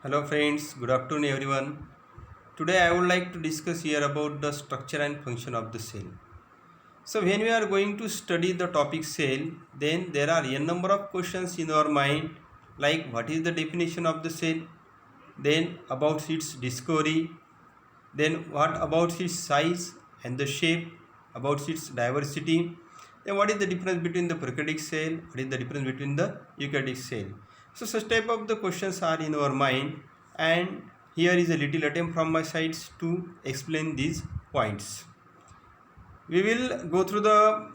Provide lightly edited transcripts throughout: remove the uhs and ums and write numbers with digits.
Hello friends, good afternoon everyone. Today I would like to discuss here about the structure and function of the cell. So when we are going to study the topic cell, then there are a number of questions in our mind like what is the definition of the cell, then about its discovery, then what about its size and the shape, about its diversity, then what is the difference between the prokaryotic cell, what is the difference between the eukaryotic cell. So such type of the questions are in our mind, and here is a little attempt from my sides to explain these points. We will go through the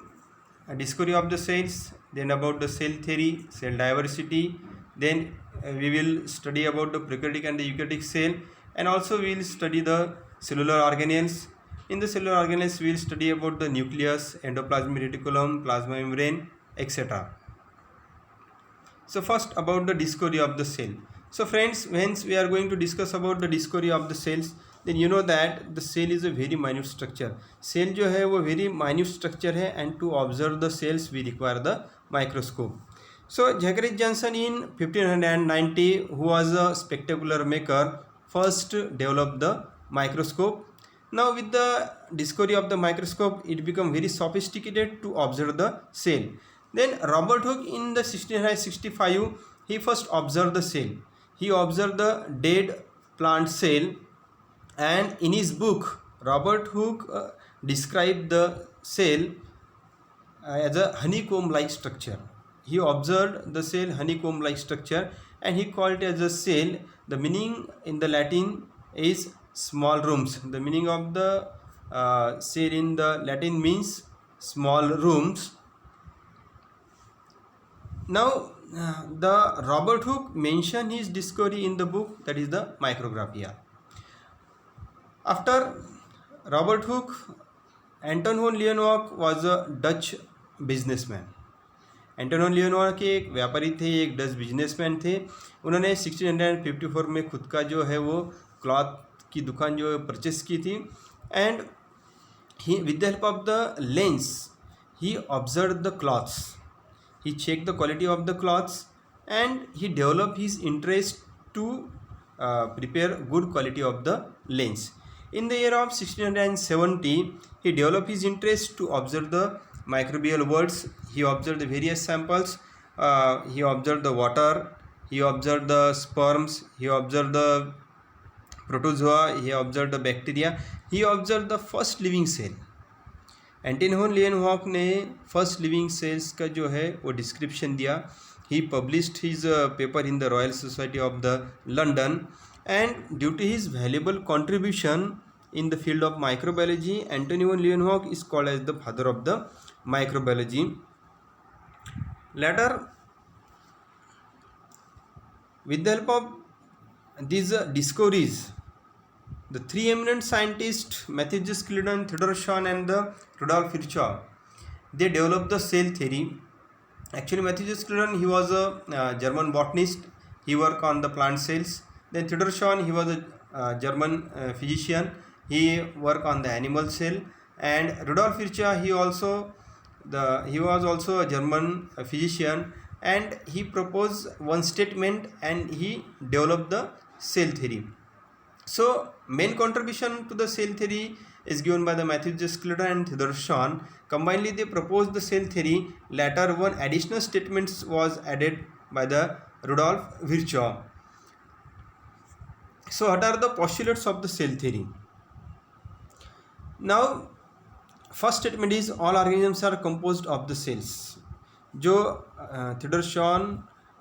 discovery of the cells, then about the cell theory, cell diversity, then we will study about the prokaryotic and the eukaryotic cell, and also we will study the cellular organelles. In the cellular organelles we will study about the nucleus, endoplasmic reticulum, plasma membrane, etc. So first about the discovery of the cell. So friends, hence we are going to discuss about the discovery of the cells. Then you know that the cell is a very minute structure. Cell जो है वो very minute structure है, and to observe the cells we require the microscope. So Zachary Johnson in 1590, who was a spectacular maker, first developed the microscope. Now with the discovery of the microscope, it became very sophisticated to observe the cell. Then Robert Hooke in the 1665, he first observed the cell. He observed the dead plant cell, and in his book Robert Hooke described the cell as a honeycomb like structure. He observed the cell honeycomb like structure, and he called it as a cell. The meaning in the Latin is small rooms. The meaning of the cell in the Latin means small rooms. Now the Robert Hooke mentioned his discovery in the book, that is the Micrographia. After Robert Hooke, Anton von Leeuwenhoek was a Dutch businessman. Anton van Leeuwenhoek के एक व्यापारी थे, एक Dutch businessman थे. उन्होंने 1654 में खुद का जो है वो क्लॉथ की दुकान जो है परचेस की थी, and he with the help of the lens he observe the clothes, he checked the quality of the cloths, and he developed his interest to prepare good quality of the lens. In the year of 1670, he developed his interest to observe the microbial worlds. He observed the various samples. He observed the water, he observed the sperms, he observed the protozoa, he observed the bacteria, he observed the first living cell. Anton van Leeuwenhoek ने first living cells का जो है वो description दिया. He published his paper in the Royal Society of the London, and due to his valuable contribution in the field of microbiology, Antony van Leeuwenhoek is called as the father of the microbiology. Later with the help of these discoveries, the three eminent scientists, Matthew J. Schleden, Theodor Schwann, and the Rudolf Virchow, they developed the cell theory. Actually, Matthew J. Schleden, he was a German botanist. He worked on the plant cells. Then Theodor Schwann, he was a German physician. He worked on the animal cell. And Rudolf Virchow, he was also a German physician, and he proposed one statement, and he developed the cell theory. So main contribution to the cell theory is given by the Matthew J. Schleden and Theodor Schwann. Combinedly they proposed the cell theory. Later one additional statement was added by the Rudolf Virchow. So what are the postulates of the cell theory? Now first statement is all organisms are composed of the cells. जो Theodor Schwann,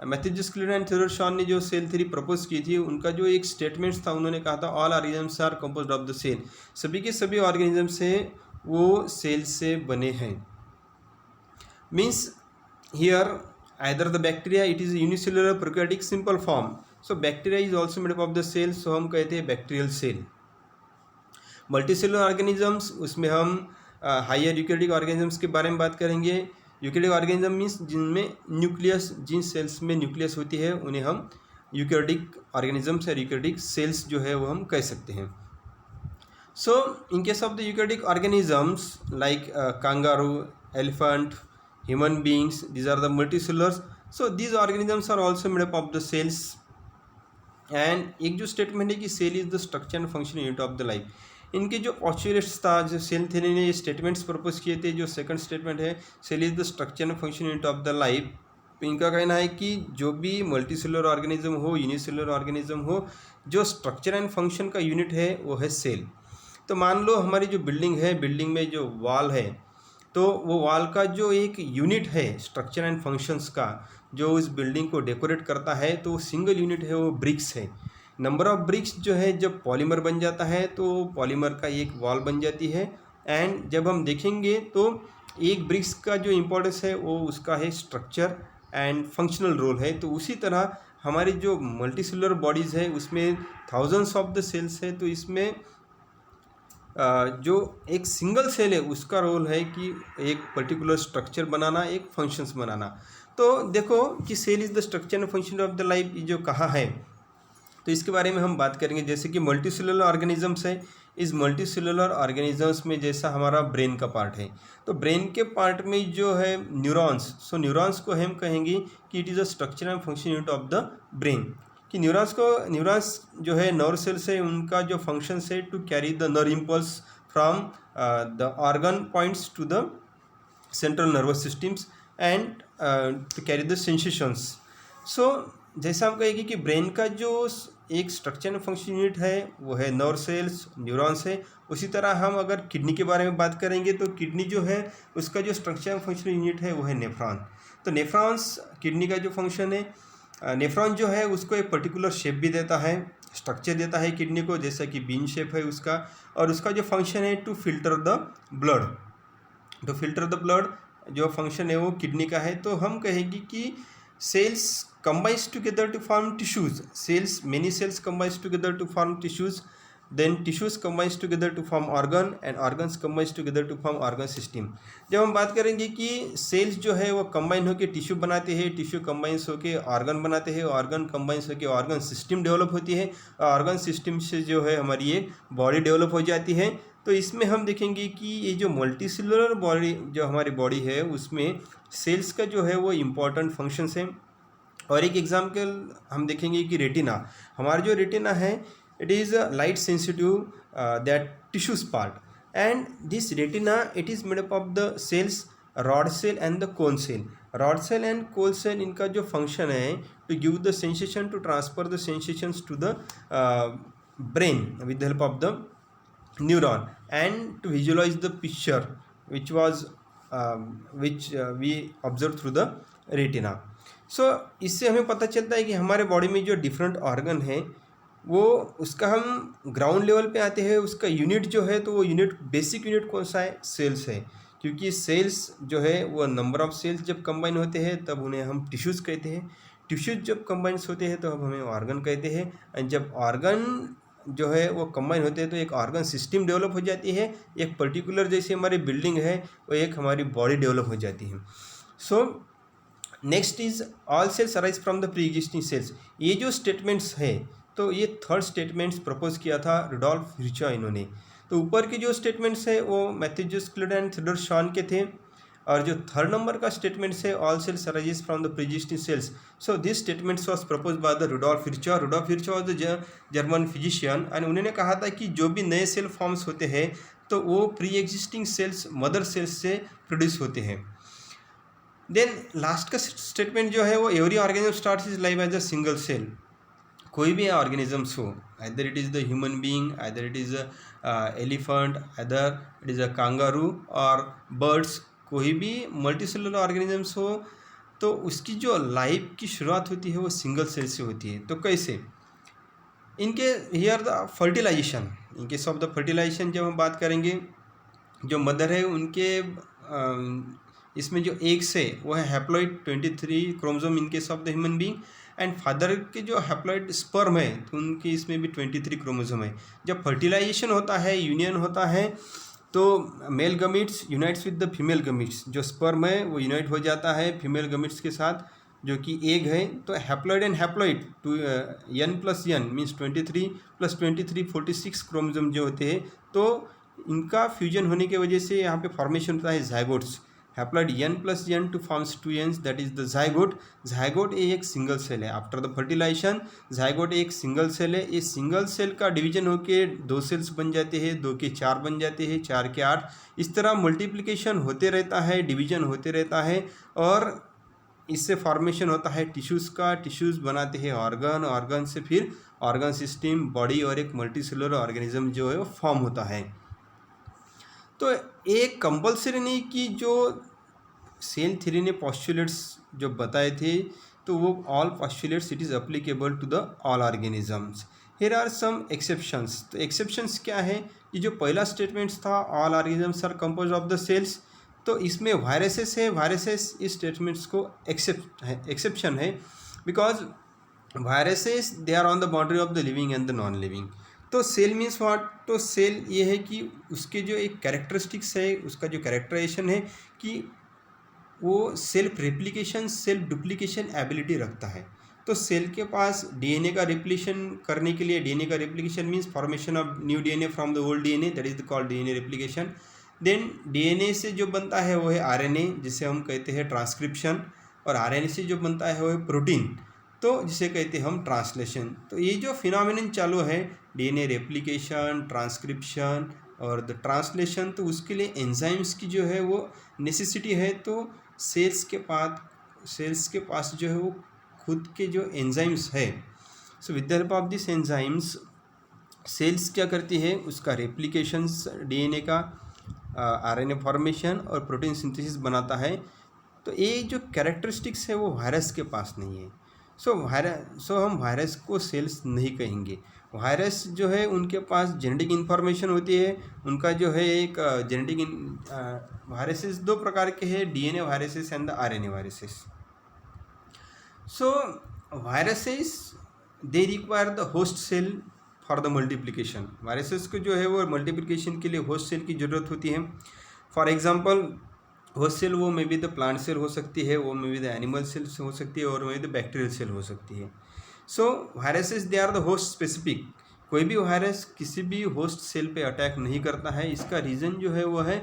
Matthew J Schleiden and Theodor Schwann ने जो cell theory propose की थी, उनका जो एक statements था, उन्होंने कहा था all organisms are composed of the cell. सभी के सभी ऑर्गेनिजम्स हैं वो सेल से बने हैं. Means here either the bacteria, it is unicellular prokaryotic simple form. So bacteria is also made up of the cell, so हम कहते हैं बैक्टीरियल सेल. मल्टीसेलुलर ऑर्गेनिजम्स, उसमें हम हायर यूकैरियोटिक ऑर्गेनिजम्स के बारे में बात करेंगे. यूकैरियोटिक ऑर्गेनिज्म मीन्स जिनमें न्यूक्लियस, जिन सेल्स में न्यूक्लियस होती है उन्हें हम यूकैरियोटिक ऑर्गेनिजम्स या यूकैरियोटिक सेल्स जो है वो हम कह सकते हैं. So in case of the eukaryotic organisms like kangaroo, elephant, human beings, these are the multicellular. So these organisms are also made up of the cells. And एक जो स्टेटमेंट है कि cell is the structure and function unit of the life. इनके जो postulates था, जो cell theory ने statements propose किए थे, जो सेकंड स्टेटमेंट है cell is the structure and function unit of the life, इनका कहना है कि जो भी मल्टीसेलुलर ऑर्गेनिज्म हो, यूनिसेलुलर ऑर्गेनिज्म हो, जो स्ट्रक्चर एंड फंक्शन का यूनिट है वो है सेल। तो मान लो हमारी जो बिल्डिंग है, बिल्डिंग में जो वॉल है, तो वो वॉल का जो एक यूनिट है स्ट्रक्चर एंड फंक्शंस का, जो उस बिल्डिंग को डेकोरेट करता है, तो सिंगल यूनिट है वो ब्रिक्स है। नंबर ऑफ ब्रिक्स जो है जब पॉलीमर बन जाता है तो पॉलीमर का एक वॉल बन जाती है। एंड जब हम देखेंगे तो एक ब्रिक्स का जो इम्पोर्टेंस है वो उसका है स्ट्रक्चर एंड फंक्शनल रोल है। तो उसी तरह हमारी जो मल्टीसेलुलर बॉडीज़ है उसमें थाउजेंड्स ऑफ द सेल्स है, तो इसमें जो एक सिंगल सेल है उसका रोल है कि एक पर्टिकुलर स्ट्रक्चर बनाना, एक फंक्शंस बनाना। तो देखो कि cell is the structure and function of the life जो कहा है, तो इसके बारे में हम बात करेंगे। जैसे कि मल्टीसेलुलर ऑर्गेनिजम्स है, इस मल्टीसेलुलर ऑर्गेनिजम्स में जैसा हमारा ब्रेन का पार्ट है, तो ब्रेन के पार्ट में जो है न्यूरॉन्स, सो न्यूरॉन्स को हम कहेंगे कि it is a structure and function unit of the brain. कि न्यूरॉन्स जो है नर्व सेल्स है, उनका जो फंक्शन है to carry the nerve impulse from the organ points to the central nervous systems and to carry the sensations. So जैसा हम कहेंगे कि ब्रेन का जो एक स्ट्रक्चर एंड फंक्शन यूनिट है वो है नर्व सेल्स, न्यूरॉन्स है। उसी तरह हम अगर किडनी के बारे में बात करेंगे तो किडनी जो है उसका जो स्ट्रक्चर एंड फंक्शन यूनिट है वो है नेफ्रॉन। तो नेफ्रॉन्स किडनी का जो फंक्शन है, नेफ्रॉन जो है उसको एक पर्टिकुलर शेप भी देता है, स्ट्रक्चर देता है किडनी को, जैसा कि बीन शेप है उसका। और उसका जो फंक्शन है to filter the blood, to filter the blood जो फंक्शन है वो किडनी का है। तो हम कहेंगे कि cells combines together to form tissues, many cells combines together to form tissues, then tissues combines together to form organ and organs combines together to form organ system। जब हम बात करेंगे कि सेल्स जो है वो कंबाइन होकर टिश्यू बनाते हैं, टिश्यू कंबाइंस होकर ऑर्गन बनाते हैं, ऑर्गन कंबाइंस होकर ऑर्गन सिस्टम डेवलप होती है, ऑर्गन सिस्टम से जो है हमारी एक बॉडी डेवलप हो जाती है। तो इसमें हम देखेंगे कि ये जो मल्टीसेलुलर बॉडी जो हमारी बॉडी है उसमें सेल्स का जो है वो इम्पॉर्टेंट फंक्शंस हैं। और एक एग्जाम्पल हम देखेंगे कि रेटिना, हमारा जो रेटिना है it is light sensitive that tissues part and this retina it is made up of the cells rod cell and the cone cell. Rod cell and cone cell इनका जो function है to give the sensation, to transfer the sensations to the brain with the help of the neuron and to visualise the picture which we observe through the retina. So इससे हमें पता चलता है कि हमारे बॉडी में जो डिफरेंट ऑर्गन है वो उसका हम ग्राउंड लेवल पे आते हैं, उसका यूनिट जो है तो वो यूनिट बेसिक यूनिट कौन सा है, सेल्स है। क्योंकि सेल्स जो है वो नंबर ऑफ सेल्स जब कंबाइन होते हैं तब उन्हें हम टिश्यूज़ कहते हैं, टिश्यूज़ जब कंबाइंस होते हैं तो अब हमें ऑर्गन कहते हैं, एंड जब ऑर्गन जो है वो कंबाइन होते हैं तो एक ऑर्गन सिस्टम डेवलप हो जाती है, एक पर्टिकुलर जैसे हमारी बिल्डिंग है वो एक हमारी बॉडी डेवलप हो जाती है। So next is all cells arise from the pre existing cells. ये जो स्टेटमेंट्स है तो ये थर्ड स्टेटमेंट्स प्रपोज किया था रुडोल्फ विर्चॉ इन्होंने। तो ऊपर के जो स्टेटमेंट्स है वो Matthew Schleiden and Theodor Schwann के थे, और जो थर्ड नंबर का स्टेटमेंट्स है all cells arises from the pre existing cells. So this statements was propose by the Rudolf Virchow. Rudolf Virchow was the German physician and उन्होंने कहा था कि जो भी नए सेल फॉर्म्स होते हैं तो वो pre existing cells mother cells से प्रोड्यूस होते हैं। देन लास्ट का स्टेटमेंट जो है वो every organism starts is life as a single cell. कोई भी ऑर्गेनिजम्स हो, either it is the human being, either it is elephant, either it is a kangaroo और बर्ड्स, कोई भी मल्टीसेलुलर ऑर्गेनिजम्स हो तो उसकी जो लाइफ की शुरुआत होती है वो सिंगल सेल से होती है। तो कैसे इनके here the fertilization, in case of the fertilization जब हम बात करेंगे, जो मदर है उनके इसमें जो एग्स है वो है haploid 23 chromosome in case of the human being, and father के जो हैप्लॉइड स्पर्म है तो उनके इसमें भी 23 क्रोमोसोम है। जब फर्टिलाइजेशन होता है, यूनियन होता है, तो mail gametes unites with the female gametes, जो स्पर्म है वो यूनाइट हो जाता है फीमेल गमीट्स के साथ जो कि एग है। तो haploid and haploid to n+n means 23 + 23 46 chromosome जो होते हैं, तो इनका फ्यूजन होने की वजह से यहाँ पे फॉर्मेशन होता है zygotes. Haploid n+n two forms 2n, that is the zygote. Zygote ये एक सिंगल सेल है. आफ्टर द फर्टिलाइजेशन जाइगोट एक सिंगल सेल है. ये सिंगल सेल का डिवीजन होके 2 सेल्स बन जाते हैं, 2 के 4 बन जाते हैं, 4 के 8. इस तरह मल्टीप्लिकेशन होते रहता है, डिवीजन होते रहता है, और इससे फॉर्मेशन होता है टिश्यूज़ का. टिश्यूज़ बनाते हैं ऑर्गन, ऑर्गन से फिर ऑर्गन सिस्टम, बॉडी और एक मल्टीसेलुलर ऑर्गेनिज्म जो है वो फॉर्म होता है. तो एक कंपलसरी नहीं कि जो सेल थ्योरी ने पॉस्टुलेट्स जो बताए थे तो वो all postulates it is applicable to the all organisms. Here are some exceptions. तो एक्सेप्शंस क्या है? ये जो पहला स्टेटमेंट्स था all organisms are compose of the cells, तो इसमें वायरसेस है. वायरसेस इस स्टेटमेंट्स को एक्सेप्शन है because viruses they are on the boundary of the living and the non living. तो सेल मीन्स व्हाट? तो सेल ये है कि उसके जो एक कैरेक्टरिस्टिक्स है, उसका जो कैरेक्टराइजेशन है कि वो self replication, self duplication ability रखता है. तो सेल के पास डीएनए का रेप्लिकेशन करने के लिए, डीएनए का replication means formation of new DNA from the old DNA, that is called DNA replication. Then DNA से जो बनता है वो है आरएनए, जिसे हम कहते हैं ट्रांसक्रिप्शन, और आरएनए से जो बनता है वो है प्रोटीन, तो जिसे कहते हैं हम ट्रांसलेशन. तो ये जो फिनोमिनन चालू है डीएनए रेप्लिकेशन, ट्रांसक्रिप्शन और द ट्रांसलेशन, तो उसके लिए एंजाइम्स की जो है वो नेसेसिटी है. तो सेल्स के पास जो है वो खुद के जो एंजाइम्स है. So with the help of this enzymes cells क्या करती है? उसका रेप्लिकेशंस, डीएनए का आरएनए फॉर्मेशन और प्रोटीन सिंथेसिस बनाता है. तो ये जो कैरेक्टरिस्टिक्स है वो वायरस के पास नहीं है. सो हम वायरस को सेल्स नहीं कहेंगे. वायरस जो है उनके पास जेनेटिक इन्फॉर्मेशन होती है. उनका जो है एक जेनेटिक वायरसेस 2 प्रकार के हैं, DNA viruses and the RNA viruses. So viruses they require the host cell for the multiplication. Viruses को जो है वो मल्टीप्लिकेशन के लिए होस्ट सेल की ज़रूरत होती है. फॉर एग्जांपल होस्ट सेल वो may be the plant cell हो सकती है, वो may be the animal cell हो सकती है, और may be the bacterial cell हो सकती है. So viruses they are the host specific. कोई भी वायरस किसी भी होस्ट सेल पे अटैक नहीं करता है. इसका रीज़न जो है वो है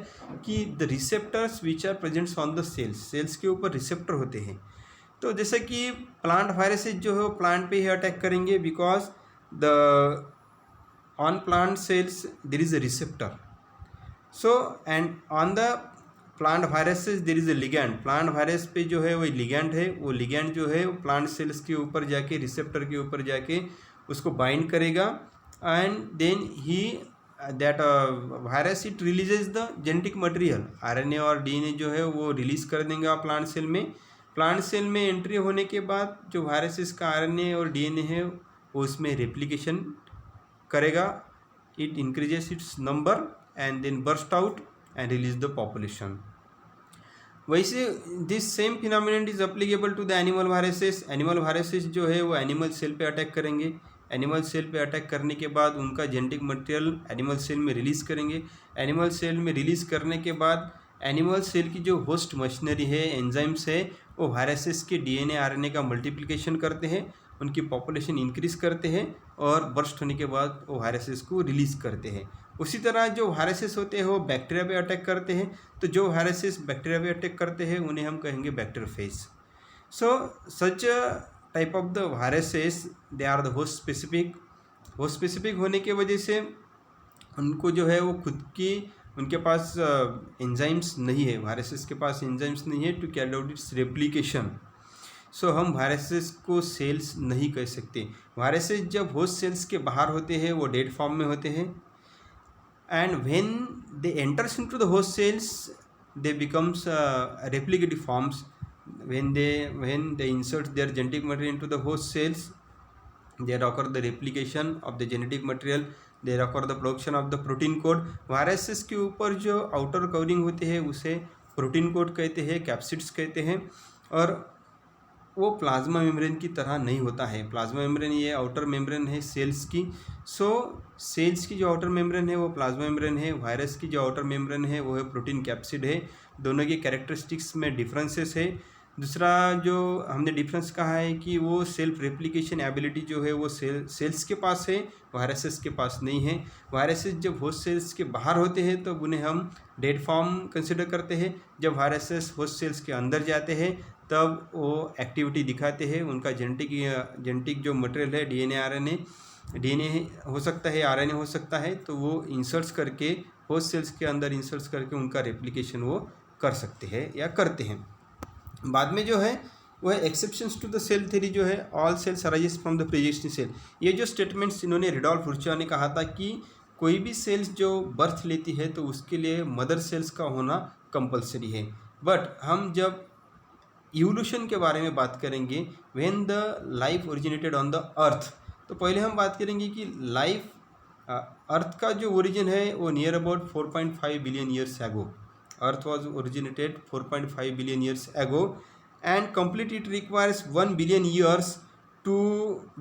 कि the receptors which are presents on the cells के ऊपर रिसेप्टर होते हैं. तो जैसे कि प्लांट वायरसेस जो है वो प्लांट पे ही अटैक करेंगे because the on plant cells there is a receptor. So and on the plant viruses there is a ligand. Plant virus पे जो है वो लिगैंड है. वो लिगैंड जो है वो प्लांट सेल्स के ऊपर जाके, रिसेप्टर के ऊपर जाके उसको बाइंड करेगा, and then he that virus it releases the genetic material. RNA और डीएनए जो है वो रिलीज़ कर देंगे प्लांट सेल में. प्लांट सेल में एंट्री होने के बाद जो वायरसेस का आरएनए और डीएनए है वो उसमें रेप्लिकेशन करेगा. It increases its number and then burst out and release the population. वैसे this same phenomenon is applicable to the animal viruses. Animal viruses जो है वो एनिमल सेल पे अटैक करेंगे. एनिमल सेल पे अटैक करने के बाद उनका जेनेटिक मटेरियल एनिमल सेल में रिलीज़ करेंगे. एनिमल सेल में रिलीज़ करने के बाद एनिमल सेल की जो होस्ट मशीनरी है, एंजाइम्स है, वो वायरसेस के डीएनए आरएनए का मल्टीप्लिकेशन करते हैं, उनकी पॉपुलेशन इंक्रीज़ करते हैं, और बर्स्ट होने के बाद वो वायरसेस को रिलीज़ करते हैं. उसी तरह जो वायरसेस होते हैं वो बैक्टीरिया पे अटैक करते हैं. तो जो वायरसेस बैक्टीरिया पे अटैक करते हैं उन्हें हम कहेंगे bacteriophage. So such type of the viruses they are the host specific. Host specific होने की वजह से उनको जो है वो खुद की उनके पास एंजाइम्स नहीं है. वायरसेस के पास एंजाइम्स नहीं है to carry out its replication. So हम वायरसेस को सेल्स नहीं कह सकते. वायरसेस जब होस्ट सेल्स के बाहर होते हैं वो डेड फॉर्म में होते हैं, and when they enters into the host cells they becomes replicative forms. When they insert their genetic material into the host cells, there occur the replication of the genetic material, there occur the production of the protein code. Viruses के ऊपर जो outer covering होती है उसे protein code कहते हैं, कैप्सिड्स कहते हैं, और वो प्लाज्मा मेम्ब्रेन की तरह नहीं होता है. प्लाज्मा मेम्ब्रेन ये आउटर मेम्ब्रेन है सेल्स की. सो सेल्स की जो आउटर मेम्ब्रेन है वो प्लाज्मा मेम्ब्रेन है. वायरस की जो आउटर मेम्ब्रेन है वो है प्रोटीन कैप्सिड है. दोनों के कैरेक्टरिस्टिक्स में डिफरेंसेस है. दूसरा जो हमने डिफरेंस कहा है कि वो सेल्फ रेप्लिकेशन एबिलिटी जो है वो सेल्स के पास है, वायरसेस के पास नहीं है। वायरसेस जब होस्ट सेल्स के बाहर होते हैं तो उन्हें हम डेड फॉर्म कंसिडर करते हैं। जब वायरसेस होस्ट सेल्स के अंदर जाते हैं तब वो एक्टिविटी दिखाते हैं। उनका जेनेटिक जो मटेरियल है डीएनए हो सकता है, आरएनए हो सकता है, तो वो इंसर्ट्स करके होस्ट सेल्स के अंदर इंसर्ट्स करके उनका रेप्लिकेशन वो कर सकते हैं या करते हैं। बाद में जो है वो है exceptions to the cell theory जो है, all cells arises from the preexisting cell. ये जो स्टेटमेंट्स इन्होंने रेडोल्फ रुर्चा ने कहा था कि कोई भी सेल्स जो बर्थ लेती है तो उसके लिए मदर सेल्स का होना कंपलसरी है। बट हम जब इवोल्यूशन के बारे में बात करेंगे, when the life originated on the earth, तो पहले हम बात करेंगे कि लाइफ अर्थ का जो ओरिजिन है वो near about 4.5 billion years ago. Earth was originated 4.5 billion years ago and complete it requires 1 billion years to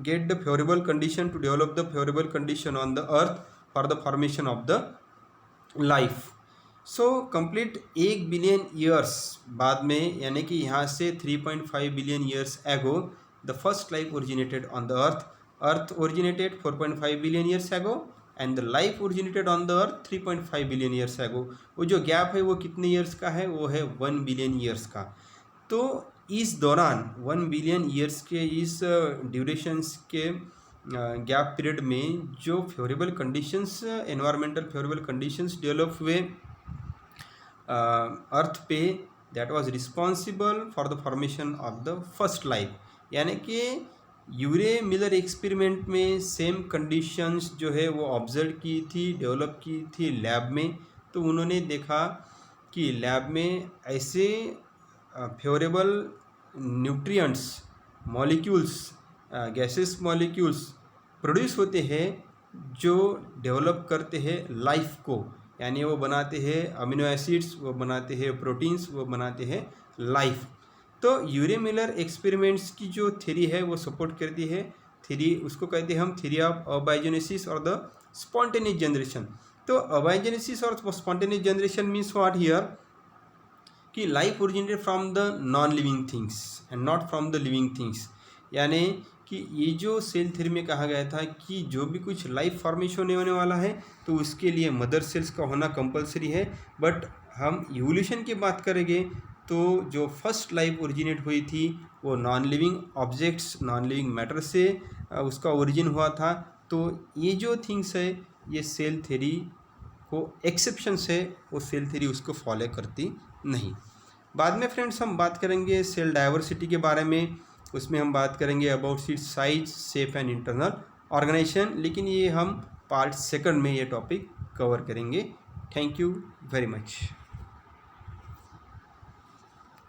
get the favorable condition, to develop the favorable condition on the earth for the formation of the life. So complete 1 billion years बाद में, यानी कि यहाँ से 3.5 billion years ago the first life originated on the earth. Earth originated 4.5 billion years ago and the life originated on the earth 3.5 billion years ago. वो जो gap है वो कितने ईयर्स का है? वो है 1 बिलियन ईयर्स का। तो इस दौरान 1 बिलियन ईयर्स के इस ड्यूरेशंस के गैप पीरियड में जो favourable conditions, environmental favourable conditions develop हुए अर्थ पे, that was responsible for the formation of the first life. यानी कि यूरे मिलर एक्सपेरिमेंट में सेम कंडीशंस जो है वो ऑब्जर्व की थी, डेवलप की थी लैब में। तो उन्होंने देखा कि लैब में ऐसे favourable nutrients molecules, gases molecules produce होते हैं जो डेवलप करते हैं लाइफ को, यानी वो बनाते हैं अमीनो एसिड्स, वो बनाते हैं प्रोटीन्स, वो बनाते हैं लाइफ। तो यूरे मिलर एक्सपेरिमेंट्स की जो थ्योरी है वो सपोर्ट करती है। थ्योरी उसको कहते हैं हम थ्योरी ऑफ अबायोजेनेसिस और द स्पॉन्टेनियस जनरेशन। तो अबायोजेनेसिस और spontaneous generation means what here कि life originated from the non living things and not from the living things. यानी कि ये जो सेल थ्योरी में कहा गया था कि जो भी कुछ लाइफ फॉर्मेशन होने वाला है तो उसके लिए मदर सेल्स का होना कंपलसरी है। बट हम इवोल्यूशन की बात करेंगे तो जो फर्स्ट लाइफ ओरिजिनेट हुई थी वो non living objects, non living matter से उसका ओरिजिन हुआ था। तो ये जो थिंग्स है ये सेल थ्योरी को एक्सेप्शंस है, वो सेल थ्योरी उसको फॉलो करती नहीं। बाद में फ्रेंड्स हम बात करेंगे सेल डाइवर्सिटी के बारे में। उसमें हम बात करेंगे about its size, shape and internal organisation, लेकिन ये हम पार्ट सेकंड में ये टॉपिक कवर करेंगे। Thank you very much.